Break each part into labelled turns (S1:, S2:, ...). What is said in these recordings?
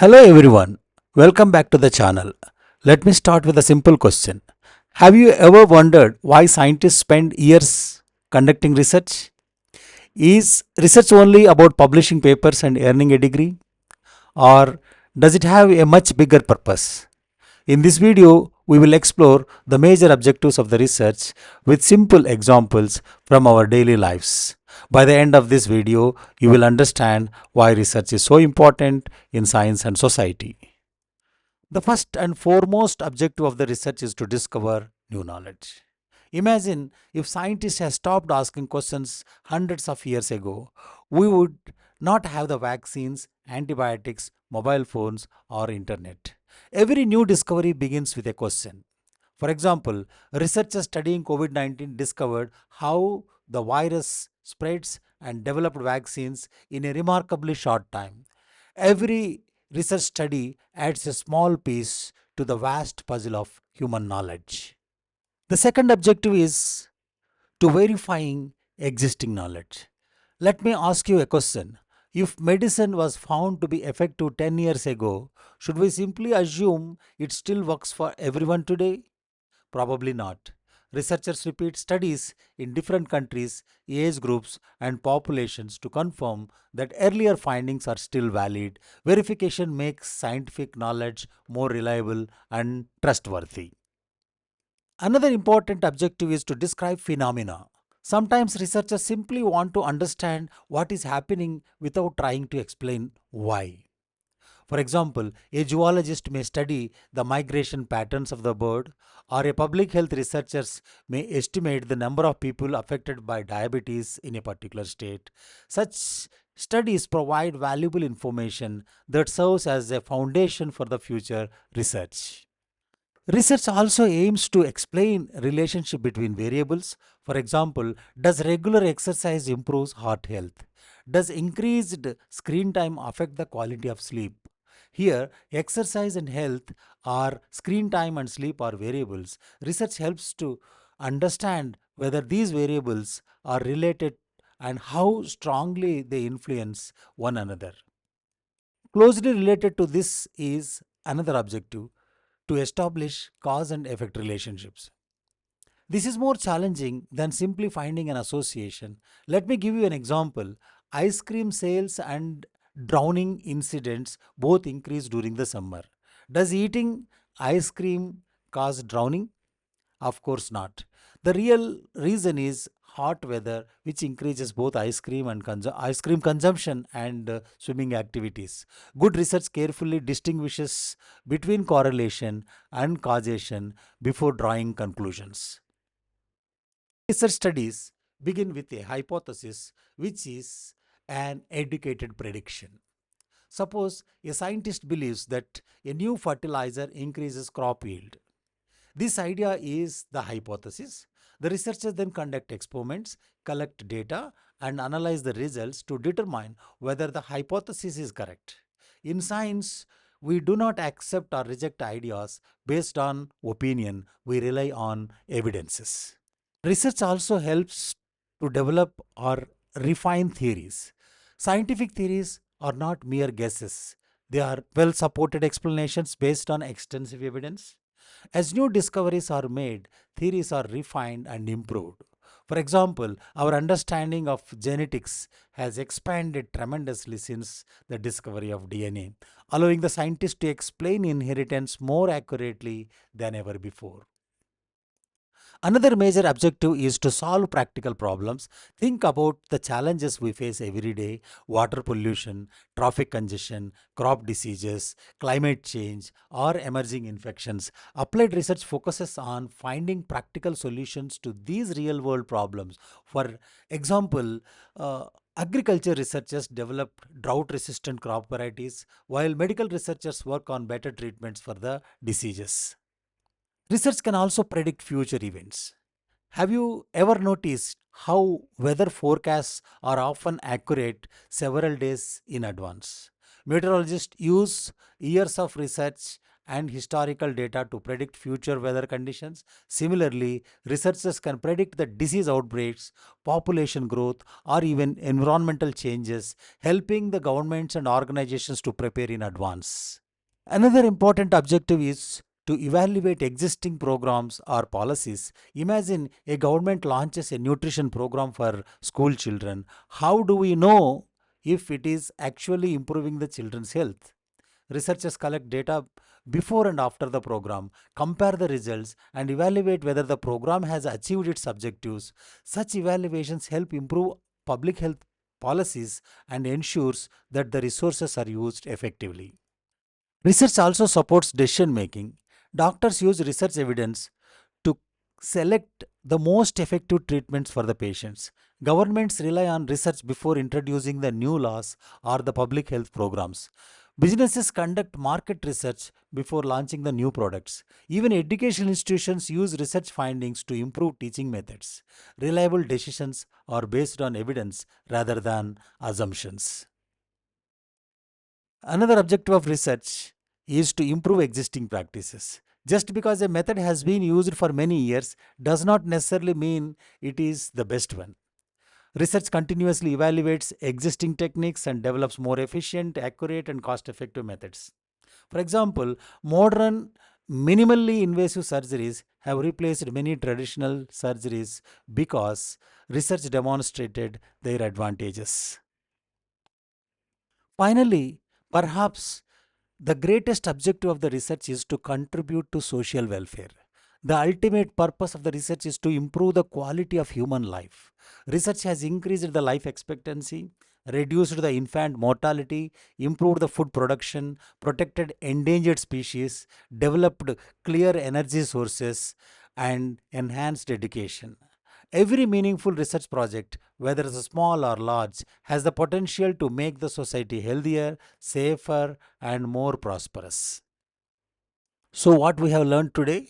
S1: Hello everyone, welcome back to the channel. Let me start with a simple question. Have you ever wondered why scientists spend years conducting research? Is research only about publishing papers and earning a degree? Or does it have a much bigger purpose? In this video, we will explore the major objectives of the research with simple examples from our daily lives. By the end of this video, you will understand why research is so important in science and society. The first and foremost objective of the research is to discover new knowledge. Imagine if scientists had stopped asking questions hundreds of years ago, we would not have the vaccines, antibiotics, mobile phones, or internet. Every new discovery begins with a question. For example, researchers studying COVID 19 discovered how the virus spreads and developed vaccines in a remarkably short time. Every research study adds a small piece to the vast puzzle of human knowledge. The second objective is to verifying existing knowledge. Let me ask you a question. If medicine was found to be effective 10 years ago, should we simply assume it still works for everyone today? Probably not. Researchers repeat studies in different countries, age groups, and populations to confirm that earlier findings are still valid. Verification makes scientific knowledge more reliable and trustworthy. Another important objective is to describe phenomena. Sometimes researchers simply want to understand what is happening without trying to explain why. For example, a zoologist may study the migration patterns of the bird, or a public health researcher may estimate the number of people affected by diabetes in a particular state. Such studies provide valuable information that serves as a foundation for the future research. Research also aims to explain relationship between variables. For example, does regular exercise improve heart health? Does increased screen time affect the quality of sleep? Here, exercise and health are screen time and sleep are variables. Research helps to understand whether these variables are related and how strongly they influence one another. Closely related to this is another objective to establish cause and effect relationships. This is more challenging than simply finding an association. Let me give you an example. Ice cream sales and drowning incidents both increase during the summer. Does eating ice cream cause drowning? Of course not. The real reason is hot weather, which increases both ice cream consumption and swimming activities. Good research carefully distinguishes between correlation and causation before drawing conclusions. Research studies begin with a hypothesis, which is an educated prediction. Suppose a scientist believes that a new fertilizer increases crop yield. This idea is the hypothesis. The researchers then conduct experiments, collect data, and analyze the results to determine whether the hypothesis is correct. In science, we do not accept or reject ideas based on opinion, we rely on evidences. Research also helps to develop or refine theories. Scientific theories are not mere guesses, they are well supported explanations based on extensive evidence. As new discoveries are made, theories are refined and improved. For example, our understanding of genetics has expanded tremendously since the discovery of DNA, allowing the scientists to explain inheritance more accurately than ever before. Another major objective is to solve practical problems. Think about the challenges we face every day: water pollution, traffic congestion, crop diseases, climate change, or emerging infections. Applied research focuses on finding practical solutions to these real world problems. For example, agriculture researchers develop drought resistant crop varieties, while medical researchers work on better treatments for the diseases. Research can also predict future events. Have you ever noticed how weather forecasts are often accurate several days in advance? Meteorologists use years of research and historical data to predict future weather conditions. Similarly, researchers can predict the disease outbreaks, population growth, or even environmental changes, helping the governments and organizations to prepare in advance. Another important objective is to evaluate existing programs or policies. Imagine a government launches a nutrition program for school children. How do we know if it is actually improving the children's health? Researchers collect data before and after the program, compare the results, and evaluate whether the program has achieved its objectives. Such evaluations help improve public health policies and ensures that the resources are used effectively. Research also supports decision making. Doctors use research evidence to select the most effective treatments for the patients. Governments rely on research before introducing the new laws or the public health programs. Businesses conduct market research before launching the new products. Even educational institutions use research findings to improve teaching methods. Reliable decisions are based on evidence rather than assumptions. Another objective of research is to improve existing practices. Just because a method has been used for many years does not necessarily mean it is the best one. Research continuously evaluates existing techniques and develops more efficient, accurate, and cost effective methods. For example, modern minimally invasive surgeries have replaced many traditional surgeries because research demonstrated their advantages. Finally, perhaps the greatest objective of the research is to contribute to social welfare. The ultimate purpose of the research is to improve the quality of human life. Research has increased the life expectancy, reduced the infant mortality, improved the food production, protected endangered species, developed clear energy sources, and enhanced education. Every meaningful research project, whether it's small or large, has the potential to make the society healthier, safer, and more prosperous. So, what we have learned today?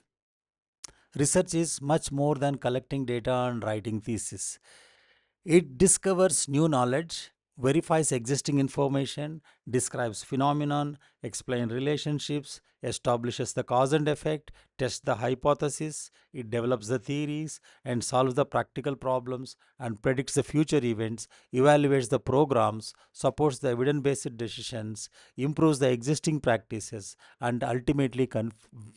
S1: Research is much more than collecting data and writing thesis. It discovers new knowledge, verifies existing information, describes phenomenon, explains relationships, establishes the cause and effect, tests the hypothesis, it develops the theories and solves the practical problems and predicts the future events, evaluates the programs, supports the evidence-based decisions, improves the existing practices and ultimately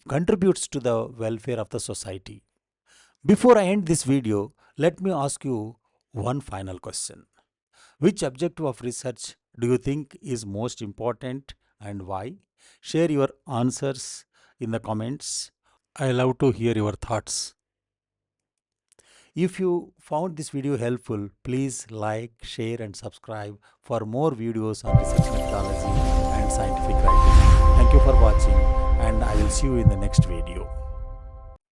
S1: contributes to the welfare of the society. Before I end this video, let me ask you one final question. Which objective of research do you think is most important and why? Share your answers in the comments. I love to hear your thoughts. If you found this video helpful, please like, share, and subscribe for more videos on research methodology and scientific writing. Thank you for watching, and I will see you in the next video.